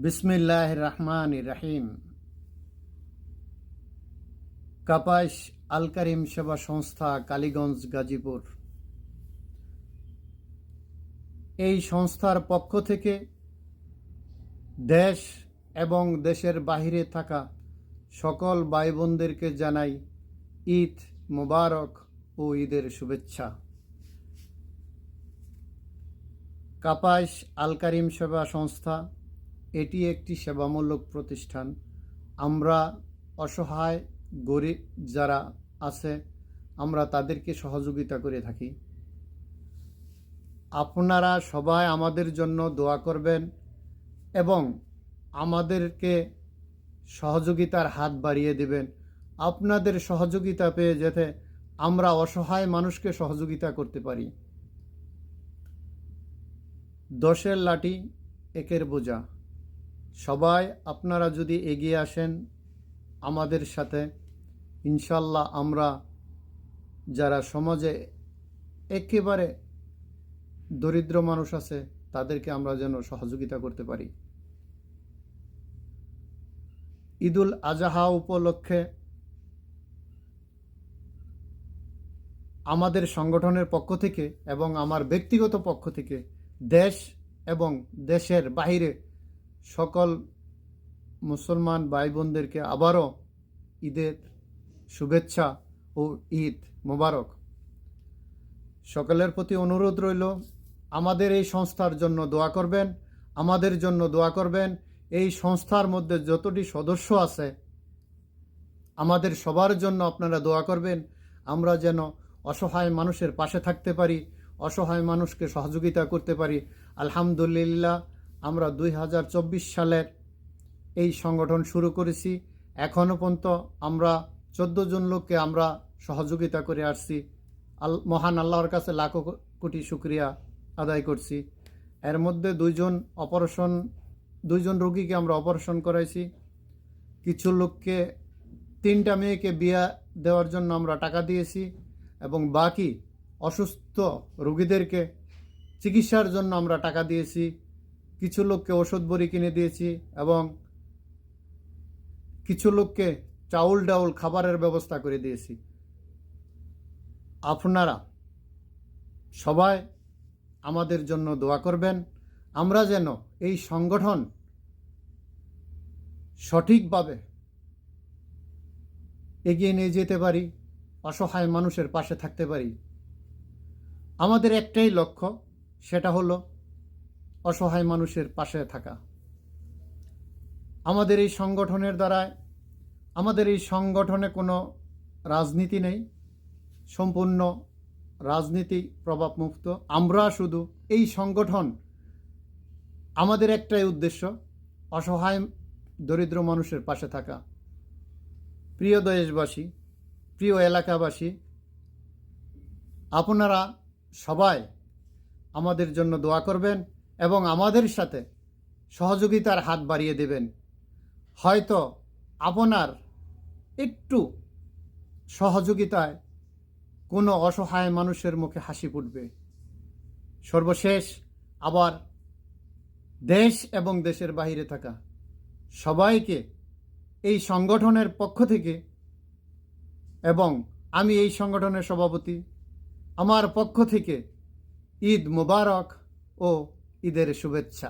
বিসমিল্লাহির রহমানির রহিম। কাপাস আল কারিম সেবা সংস্থা, কালীগঞ্জ, গাজীপুর। এই সংস্থার পক্ষ থেকে দেশ এবং দেশের বাহিরে থাকা সকল ভাই বোনদেরকে জানাই ঈদ মোবারক ও ঈদের শুভেচ্ছা। কাপাস আল কারিম সেবা সংস্থা এটি একটি সেবামূলক প্রতিষ্ঠান। আমরা অসহায় গরিব যারা আছে আমরা তাদেরকে সহযোগিতা করে থাকি। আপনারা সবাই আমাদের জন্য দোয়া করবেন এবং আমাদেরকে সহযোগিতার হাত বাড়িয়ে দেবেন। আপনাদের সহযোগিতা পেয়ে যাতে আমরা অসহায় মানুষকে সহযোগিতা করতে পারি। দশের লাঠি একের বোঝা। সবাই আপনারা যদি এগিয়ে আসেন আমাদের সাথে, ইনশাল্লাহ আমরা যারা সমাজে একেবারে দরিদ্র মানুষ আছে তাদেরকে আমরা যেন সহযোগিতা করতে পারি। ঈদুল আজহা উপলক্ষে আমাদের সংগঠনের পক্ষ থেকে এবং আমার ব্যক্তিগত পক্ষ থেকে দেশ এবং দেশের বাইরে সকল মুসলমান ভাই বোনদেরকে আবারও ঈদের শুভেচ্ছা ও ঈদ মোবারক। সকলের প্রতি অনুরোধ রইল আমাদের এই সংস্থার জন্য দোয়া করবেন, আমাদের জন্য দোয়া করবেন। এই সংস্থার মধ্যে যতটি সদস্য আছে আমাদের সবার জন্য আপনারা দোয়া করবেন। আমরা যেন অসহায় মানুষের পাশে থাকতে পারি, অসহায় মানুষকে সহযোগিতা করতে পারি। আলহামদুলিল্লাহ, আমরা 2024 সালের এই সংগঠন শুরু করেছি। এখনও পর্যন্ত আমরা 14 জন লোককে আমরা সহযোগিতা করে আসছি। মহান আল্লাহর কাছে লাখো কোটি শুকরিয়া আদায় করছি। এর মধ্যে দুইজন রোগীকে আমরা অপারেশন করাইছি। কিছু লোককে 3টা মেয়েকে বিয়ে দেওয়ার জন্য আমরা টাকা দিয়েছি এবং বাকি অসুস্থ রোগীদেরকে চিকিৎসার জন্য আমরা টাকা দিয়েছি। কিছু লোককে ওষুধ বড়ি কিনে দিয়েছি এবং কিছু লোককে চাউল ডাউল খাবারের ব্যবস্থা করে দিয়েছি। আপনারা সবাই আমাদের জন্য দোয়া করবেন, আমরা যেন এই সংগঠন সঠিকভাবে এগিয়ে নিয়ে যেতে পারি, অসহায় মানুষের পাশে থাকতে পারি। আমাদের একটাই লক্ষ্য, সেটা হলো অসহায় মানুষের পাশে থাকা। আমাদের এই সংগঠনের দ্বারায় আমাদের এই সংগঠনে কোনো রাজনীতি নেই, সম্পূর্ণ রাজনীতি প্রভাবমুক্ত। আমরা শুধু এই সংগঠন, আমাদের একটাই উদ্দেশ্য, অসহায় দরিদ্র মানুষের পাশে থাকা। প্রিয় দেশবাসী, প্রিয় এলাকাবাসী, আপনারা সবাই আমাদের জন্য দোয়া করবেন এবং আমাদের সাথে সহযোগিতার হাত বাড়িয়ে দেবেন। হয়তো আপনার একটু সহযোগিতায় কোনো অসহায় মানুষের মুখে হাসি ফুটবে। সর্বশেষ আবার দেশ এবং দেশের বাইরে থাকা সবাইকে এই সংগঠনের পক্ষ থেকে এবং আমি এই সংগঠনের সভাপতি, আমার পক্ষ থেকে ঈদ মোবারক ও ঈদের শুভেচ্ছা।